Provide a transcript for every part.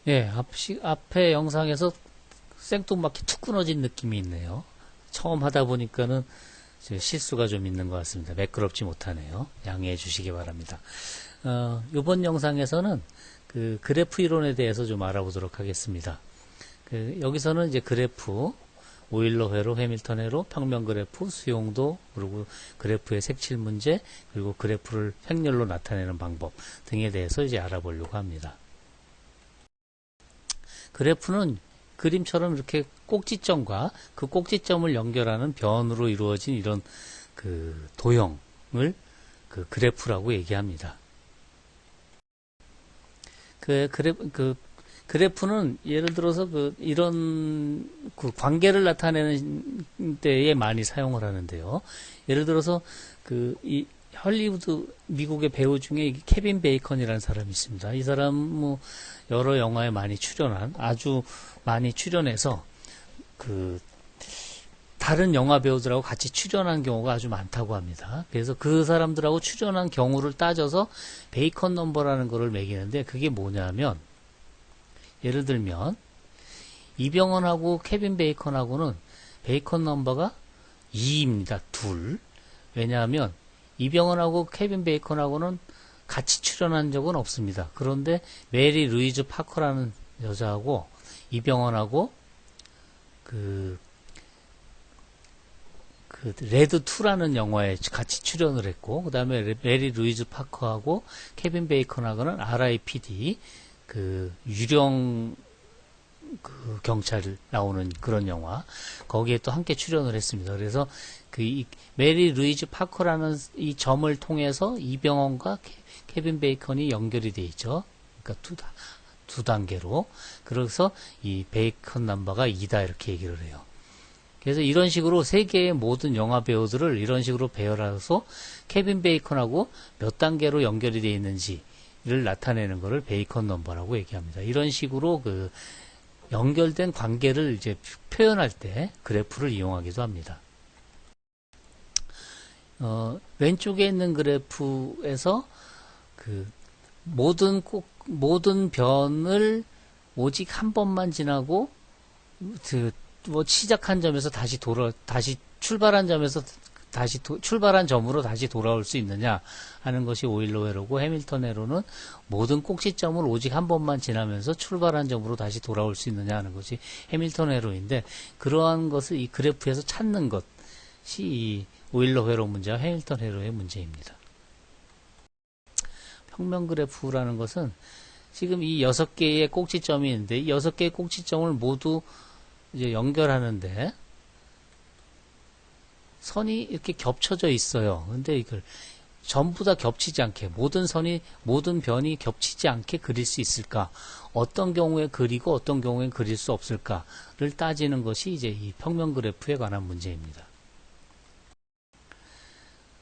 예, 앞에 영상에서 생뚱맞게 툭 끊어진 느낌이 있네요. 처음 하다 보니까는 실수가 좀 있는 것 같습니다. 매끄럽지 못하네요. 양해해 주시기 바랍니다. 이번 영상에서는 그 그래프 이론에 대해서 좀 알아보도록 하겠습니다. 여기서는 이제 그래프, 오일러 회로, 해밀턴 회로, 평면 그래프, 수용도, 그리고 그래프의 색칠 문제, 그리고 그래프를 획렬로 나타내는 방법 등에 대해서 이제 알아보려고 합니다. 그래프는 그림처럼 이렇게 꼭지점과 그 꼭지점을 연결하는 변으로 이루어진 이런 그 도형을 그 그래프라고 얘기합니다. 그래프는 예를 들어서 이런 관계를 나타내는 데에 많이 사용을 하는데요. 예를 들어서 이 헐리우드 미국의 배우 중에 케빈 베이컨이라는 사람이 있습니다. 이 사람 뭐 여러 영화에 많이 출연한, 아주 많이 출연해서 다른 영화 배우들하고 같이 출연한 경우가 아주 많다고 합니다. 그래서 그 사람들하고 출연한 경우를 따져서 베이컨 넘버라는 거를 매기는데, 그게 뭐냐면 예를 들면 이병헌하고 케빈 베이컨하고는 베이컨 넘버가 2입니다. 둘. 왜냐하면 이병헌하고 케빈 베이컨하고는 같이 출연한 적은 없습니다. 그런데 메리 루이즈 파커라는 여자하고 이병헌하고 레드 2라는 영화에 같이 출연을 했고, 그 다음에 메리 루이즈 파커하고 케빈 베이컨하고는 RIPD, 유령 경찰 나오는 그런 영화, 거기에 또 함께 출연을 했습니다. 그래서 메리 루이즈 파커라는 이 점을 통해서 이병헌과 케빈 베이컨이 연결이 돼 있죠. 그러니까 두 단계로. 그래서 이 베이컨 넘버가 2다 이렇게 얘기를 해요. 그래서 이런 식으로 세계의 모든 영화 배우들을 이런 식으로 배열해서 케빈 베이컨하고 몇 단계로 연결이 되어 있는지를 나타내는 것을 베이컨 넘버라고 얘기합니다. 이런 식으로 연결된 관계를 이제 표현할 때 그래프를 이용하기도 합니다. 왼쪽에 있는 그래프에서 모든 변을 오직 한 번만 지나고 시작한 점에서 다시 출발한 점에서 출발한 점으로 다시 돌아올 수 있느냐 하는 것이 오일러 회로고, 해밀턴 회로는 모든 꼭지점을 오직 한 번만 지나면서 출발한 점으로 다시 돌아올 수 있느냐 하는 것이 해밀턴 회로인데, 그러한 것을 이 그래프에서 찾는 것이 이 오일러 회로 문제와 해밀턴 회로의 문제입니다. 평면 그래프라는 것은 지금 이 6개의 꼭지점이 있는데, 이 6개의 꼭지점을 모두 이제 연결하는데 선이 이렇게 겹쳐져 있어요. 근데 이걸 전부 다 겹치지 않게, 모든 변이 겹치지 않게 그릴 수 있을까? 어떤 경우에 그리고 어떤 경우에 그릴 수 없을까를 따지는 것이 이제 이 평면 그래프에 관한 문제입니다.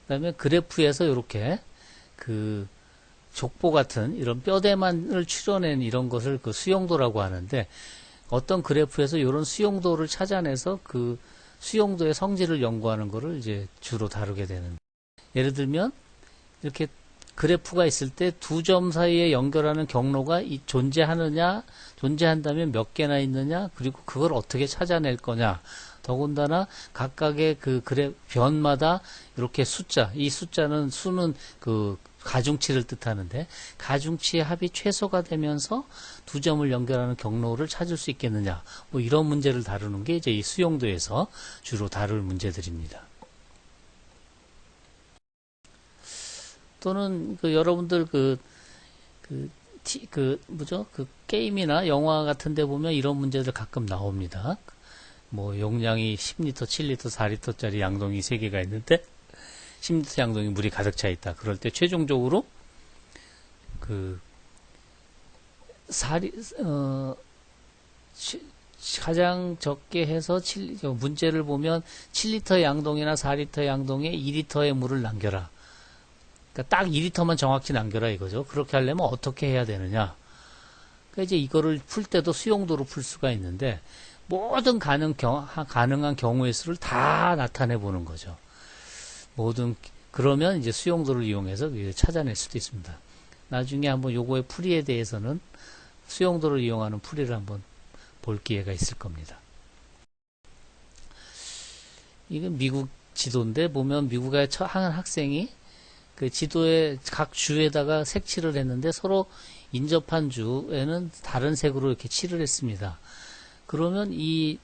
그 다음에 그래프에서 이렇게 족보 같은 이런 뼈대만을 추려낸 이런 것을 수용도라고 하는데, 어떤 그래프에서 이런 수용도를 찾아내서 그 수용도의 성질을 연구하는 것을 이제 주로 다루게 되는. 예를 들면 이렇게 그래프가 있을 때 두 점 사이에 연결하는 경로가 존재한다면 몇 개나 있느냐, 그리고 그걸 어떻게 찾아낼 거냐. 더군다나 각각의 변마다 이렇게 이 숫자는 수는 가중치를 뜻하는데, 가중치의 합이 최소가 되면서 두 점을 연결하는 경로를 찾을 수 있겠느냐, 뭐 이런 문제를 다루는 게 이제 이 수용도에서 주로 다룰 문제들입니다. 또는 여러분들 게임이나 영화 같은 데 보면 이런 문제들 가끔 나옵니다. 뭐 용량이 10리터, 7리터, 4리터짜리 양동이 3개가 있는데 10리터 양동이 물이 가득 차 있다. 그럴 때 최종적으로 가장 적게 해서 문제를 보면 7리터 양동이나 4리터 양동에 2리터의 물을 남겨라. 그러니까 딱 2리터만 정확히 남겨라 이거죠. 그렇게 하려면 어떻게 해야 되느냐. 그러니까 이제 이거를 풀 때도 수용도로 풀 수가 있는데, 모든 가능한 경우의 수를 다 나타내 보는 거죠. 그러면 이제 수용도를 이용해서 찾아낼 수도 있습니다. 나중에 한번 요거의 풀이에 대해서는 수용도를 이용하는 풀이를 한번 볼 기회가 있을 겁니다. 이건 미국 지도인데 보면 미국의 한 학생이 그 지도의 각 주에다가 색칠을 했는데 서로 인접한 주에는 다른 색으로 이렇게 칠을 했습니다. 그러면 이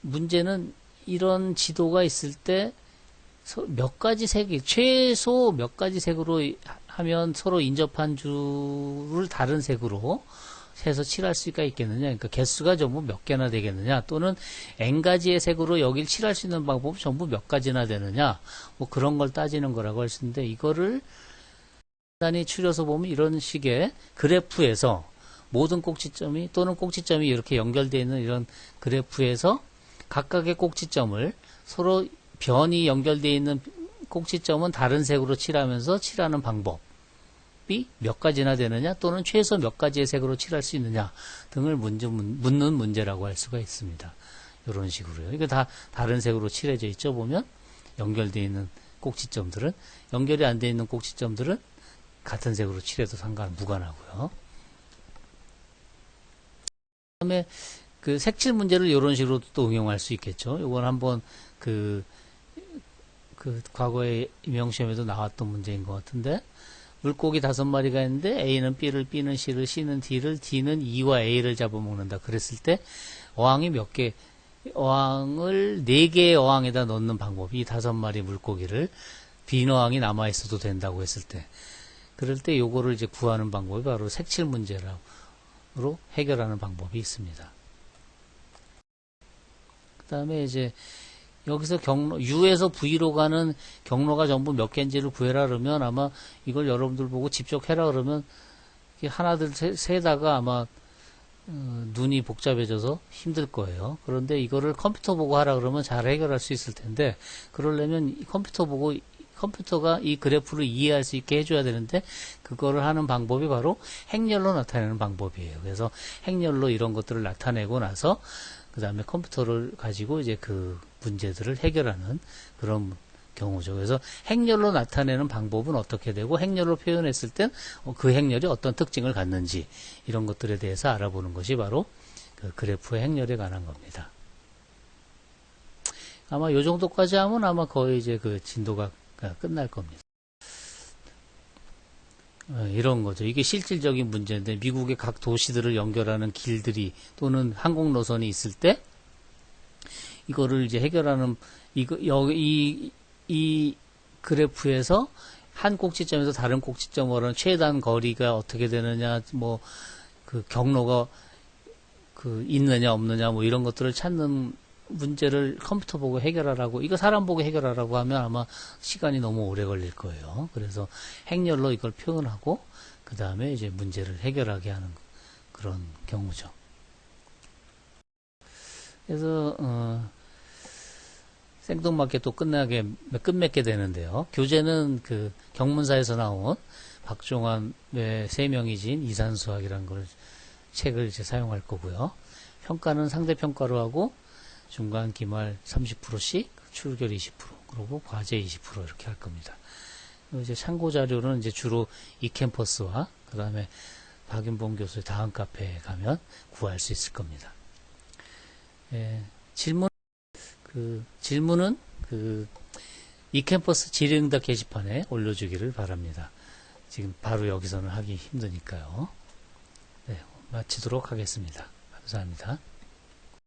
문제는 이런 지도가 있을 때 몇 가지 색이 최소 몇 가지 색으로 하면 서로 인접한 주를 다른 색으로 해서 칠할 수가 있겠느냐. 그러니까 개수가 전부 몇 개나 되겠느냐. 또는 n가지의 색으로 여길 칠할 수 있는 방법이 전부 몇 가지나 되느냐. 뭐 그런 걸 따지는 거라고 할 수 있는데 이거를 간단히 추려서 보면 이런 식의 그래프에서 모든 꼭지점이 또는 꼭지점이 이렇게 연결되어 있는 이런 그래프에서 각각의 꼭지점을 서로 변이 연결되어 있는 꼭지점은 다른 색으로 칠하면서 칠하는 방법이 몇 가지나 되느냐 또는 최소 몇 가지의 색으로 칠할 수 있느냐 등을 묻는 문제라고 할 수가 있습니다. 이런 식으로요. 이거 다 다른 색으로 칠해져 있죠. 보면 연결되어 있는 꼭지점들은 연결이 안 되어 있는 꼭지점들은 같은 색으로 칠해도 무관하고요. 그다음에 그 색칠 문제를 이런 식으로 또 응용할 수 있겠죠. 이건 한번 그 과거에 임용시험에도 나왔던 문제인 것 같은데 물고기 5마리가 있는데 A는 B를, B는 C를, C는 D를, D는 E와 A를 잡아먹는다. 그랬을 때 어항이 어항을 4개의 어항에다 넣는 방법이 이 5마리 물고기를 빈 어항이 남아있어도 된다고 했을 때 그럴 때 요거를 이제 구하는 방법이 바로 색칠 문제로 해결하는 방법이 있습니다. 그 다음에 이제 여기서 U에서 V로 가는 경로가 전부 몇 개인지를 구해라 그러면 아마 이걸 여러분들 보고 직접 해라 그러면 하나둘 세다가 아마 눈이 복잡해져서 힘들 거예요. 그런데 이거를 컴퓨터 보고 하라 그러면 잘 해결할 수 있을 텐데 그러려면 컴퓨터가 이 그래프를 이해할 수 있게 해줘야 되는데 그거를 하는 방법이 바로 행렬로 나타내는 방법이에요. 그래서 행렬로 이런 것들을 나타내고 나서 그 다음에 컴퓨터를 가지고 이제 그 문제들을 해결하는 그런 경우죠. 그래서 행렬로 나타내는 방법은 어떻게 되고 행렬로 표현했을 땐 그 행렬이 어떤 특징을 갖는지 이런 것들에 대해서 알아보는 것이 바로 그 그래프의 행렬에 관한 겁니다. 아마 요 정도까지 하면 아마 거의 이제 그 진도가 끝날 겁니다. 이런 거죠. 이게 실질적인 문제인데 미국의 각 도시들을 연결하는 길들이 또는 항공 노선이 있을 때 이거를 이제 해결하는 이 그래프에서 한 꼭지점에서 다른 꼭지점으로 최단 거리가 어떻게 되느냐, 뭐 그 경로가 그 있느냐 없느냐 뭐 이런 것들을 찾는 문제를 컴퓨터 보고 해결하라고 이거 사람 보고 해결하라고 하면 아마 시간이 너무 오래 걸릴 거예요. 그래서 행렬로 이걸 표현하고 그 다음에 이제 문제를 해결하게 하는 그런 경우죠. 그래서 생뚱맞게 또 끝맺게 되는데요. 교재는 그 경문사에서 나온 박종환의 세명이 지은 이산수학이라는 걸 책을 이제 사용할 거고요. 평가는 상대평가로 하고 중간 기말 30%씩 출결 20% 그리고 과제 20% 이렇게 할 겁니다. 이제 참고 자료는 이제 주로 이캠퍼스와 그 다음에 박윤봉 교수의 다음 카페에 가면 구할 수 있을 겁니다. 질문은 이캠퍼스 질의응답 게시판에 올려주기를 바랍니다. 지금 바로 여기서는 하기 힘드니까요. 네, 마치도록 하겠습니다. 감사합니다.